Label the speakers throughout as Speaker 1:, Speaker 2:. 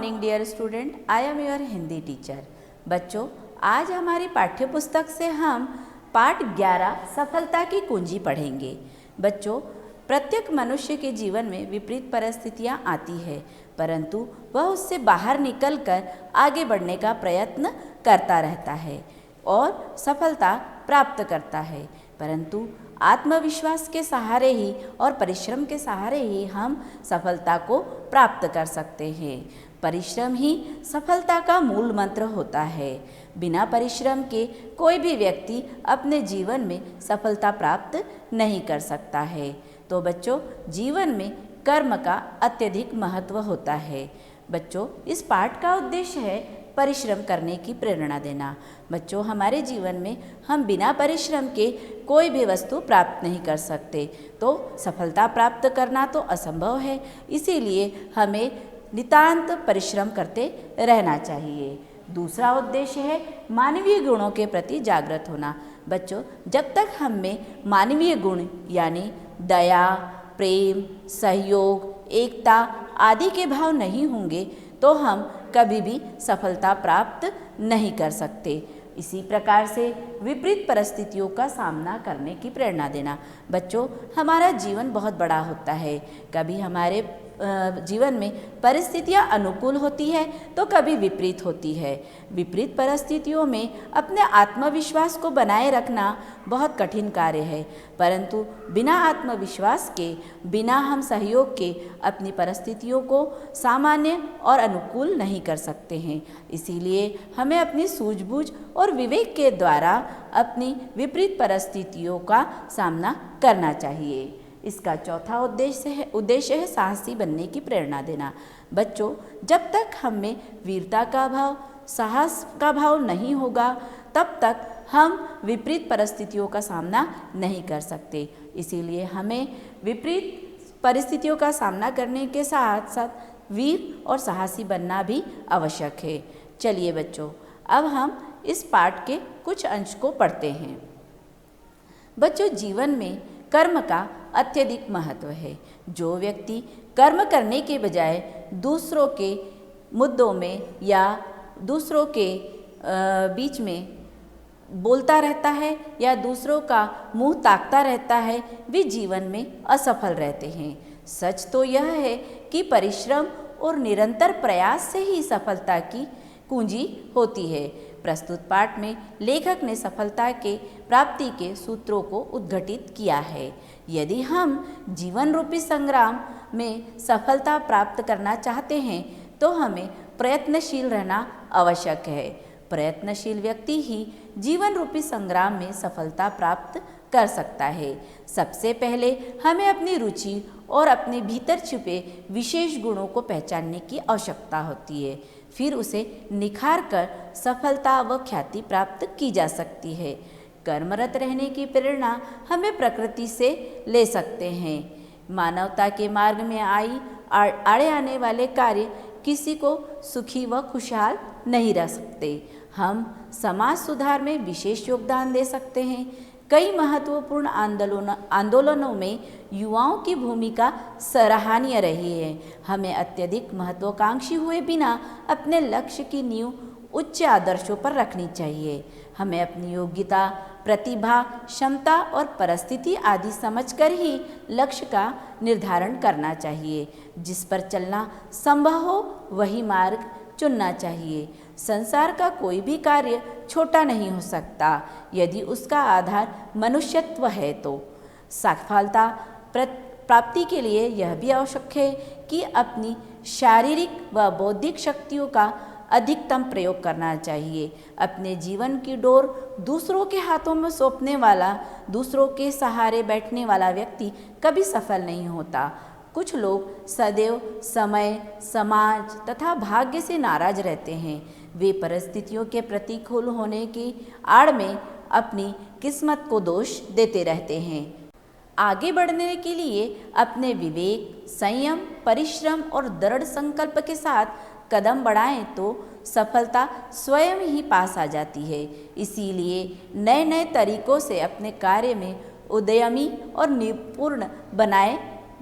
Speaker 1: Morning dear student, I am your Hindi teacher. बच्चों, आज हमारी पाठ्य पुस्तक से हम पाठ 11 सफलता की कुंजी पढ़ेंगे। बच्चों, प्रत्येक मनुष्य के जीवन में विपरीत परिस्थितियां आती है, परंतु वह उससे बाहर निकलकर आगे बढ़ने का प्रयत्न करता रहता है और सफलता प्राप्त करता है। परंतु आत्मविश्वास के सहारे ही और परिश्रम के सहारे ही हम सफलता को प्राप्त कर सकते हैं। परिश्रम ही सफलता का मूल मंत्र होता है। बिना परिश्रम के कोई भी व्यक्ति अपने जीवन में सफलता प्राप्त नहीं कर सकता है। तो बच्चों, जीवन में कर्म का अत्यधिक महत्व होता है। बच्चों, इस पाठ का उद्देश्य है परिश्रम करने की प्रेरणा देना। बच्चों, हमारे जीवन में हम बिना परिश्रम के कोई भी वस्तु प्राप्त नहीं कर सकते, तो सफलता प्राप्त करना तो असंभव है। इसीलिए हमें नितांत परिश्रम करते रहना चाहिए। दूसरा उद्देश्य है मानवीय गुणों के प्रति जागृत होना। बच्चों, जब तक हम में मानवीय गुण यानी दया, प्रेम, सहयोग, एकता आदि के भाव नहीं होंगे तो हम कभी भी सफलता प्राप्त नहीं कर सकते। इसी प्रकार से विपरीत परिस्थितियों का सामना करने की प्रेरणा देना। बच्चों, हमारा जीवन बहुत बड़ा होता है। कभी हमारे जीवन में परिस्थितियां अनुकूल होती है तो कभी विपरीत होती है। विपरीत परिस्थितियों में अपने आत्मविश्वास को बनाए रखना बहुत कठिन कार्य है, परंतु बिना आत्मविश्वास के, बिना हम सहयोग के अपनी परिस्थितियों को सामान्य और अनुकूल नहीं कर सकते हैं। इसीलिए हमें अपनी सूझबूझ और विवेक के द्वारा अपनी विपरीत परिस्थितियों का सामना करना चाहिए। इसका चौथा उद्देश्य है साहसी बनने की प्रेरणा देना। बच्चों, जब तक हम में वीरता का भाव, साहस का भाव नहीं होगा, तब तक हम विपरीत परिस्थितियों का सामना नहीं कर सकते। इसीलिए हमें विपरीत परिस्थितियों का सामना करने के साथ साथ वीर और साहसी बनना भी आवश्यक है। चलिए बच्चों, अब हम इस पाठ के कुछ अंश को पढ़ते हैं। बच्चों, जीवन में कर्म का अत्यधिक महत्व है। जो व्यक्ति कर्म करने के बजाय दूसरों के मुद्दों में या दूसरों के बीच में बोलता रहता है या दूसरों का मुंह ताकता रहता है, वे जीवन में असफल रहते हैं। सच तो यह है कि परिश्रम और निरंतर प्रयास से ही सफलता की कुंजी होती है। प्रस्तुत पाठ में लेखक ने सफलता के प्राप्ति के सूत्रों को उद्घटित किया है। यदि हम जीवन रूपी संग्राम में सफलता प्राप्त करना चाहते हैं तो हमें प्रयत्नशील रहना आवश्यक है। प्रयत्नशील व्यक्ति ही जीवन रूपी संग्राम में सफलता प्राप्त कर सकता है। सबसे पहले हमें अपनी रुचि और अपने भीतर छुपे विशेष गुणों को पहचानने की आवश्यकता होती है। फिर उसे निखार कर सफलता व ख्याति प्राप्त की जा सकती है। कर्मरत रहने की प्रेरणा हमें प्रकृति से ले सकते हैं। मानवता के मार्ग में आड़े आने वाले कार्य किसी को सुखी व खुशहाल नहीं रख सकते। हम समाज सुधार में विशेष योगदान दे सकते हैं। कई महत्वपूर्ण आंदोलनों में युवाओं की भूमिका सराहनीय रही है। हमें अत्यधिक महत्वाकांक्षी हुए बिना अपने लक्ष्य की नींव उच्च आदर्शों पर रखनी चाहिए। हमें अपनी योग्यता, प्रतिभा, क्षमता और परिस्थिति आदि समझकर ही लक्ष्य का निर्धारण करना चाहिए। जिस पर चलना संभव हो वही मार्ग चुनना चाहिए। संसार का कोई भी कार्य छोटा नहीं हो सकता यदि उसका आधार मनुष्यत्व है तो। सफलता प्राप्ति के लिए यह भी आवश्यक है कि अपनी शारीरिक व बौद्धिक शक्तियों का अधिकतम प्रयोग करना चाहिए। अपने जीवन की डोर दूसरों के हाथों में सौंपने वाला, दूसरों के सहारे बैठने वाला व्यक्ति कभी सफल नहीं होता। कुछ लोग सदैव समय, समाज तथा भाग्य से नाराज रहते हैं। वे परिस्थितियों के प्रतिकूल होने की आड़ में अपनी किस्मत को दोष देते रहते हैं। आगे बढ़ने के लिए अपने विवेक, संयम, परिश्रम और दृढ़ संकल्प के साथ कदम बढ़ाएं तो सफलता स्वयं ही पास आ जाती है। इसीलिए नए नए तरीकों से अपने कार्य में उद्यमी और निपुण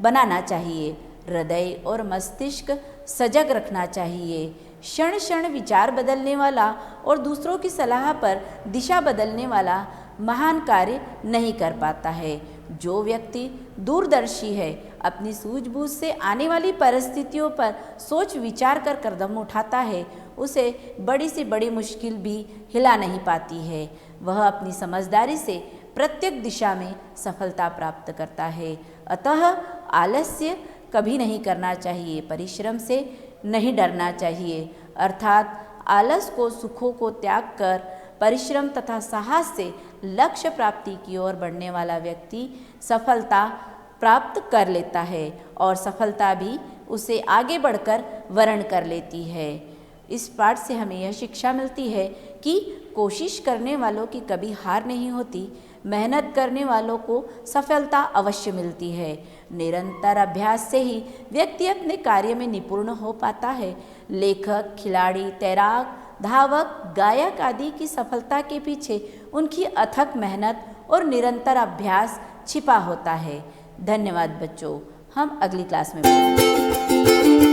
Speaker 1: बनाना चाहिए। हृदय और मस्तिष्क सजग रखना चाहिए। क्षण क्षण विचार बदलने वाला और दूसरों की सलाह पर दिशा बदलने वाला महान कार्य नहीं कर पाता है। जो व्यक्ति दूरदर्शी है, अपनी सूझबूझ से आने वाली परिस्थितियों पर सोच विचार कर कदम उठाता है, उसे बड़ी से बड़ी मुश्किल भी हिला नहीं पाती है। वह अपनी समझदारी से प्रत्येक दिशा में सफलता प्राप्त करता है। अतः आलस्य कभी नहीं करना चाहिए, परिश्रम से नहीं डरना चाहिए। अर्थात आलस को, सुखों को त्याग कर परिश्रम तथा साहस से लक्ष्य प्राप्ति की ओर बढ़ने वाला व्यक्ति सफलता प्राप्त कर लेता है और सफलता भी उसे आगे बढ़कर वर्ण कर लेती है। इस पाठ से हमें यह शिक्षा मिलती है कि कोशिश करने वालों की कभी हार नहीं होती, मेहनत करने वालों को सफलता अवश्य मिलती है। निरंतर अभ्यास से ही व्यक्ति अपने कार्य में निपुण हो पाता है। लेखक, खिलाड़ी, तैराक, धावक, गायक आदि की सफलता के पीछे उनकी अथक मेहनत और निरंतर अभ्यास छिपा होता है। धन्यवाद बच्चों, हम अगली क्लास में मिलेंगे।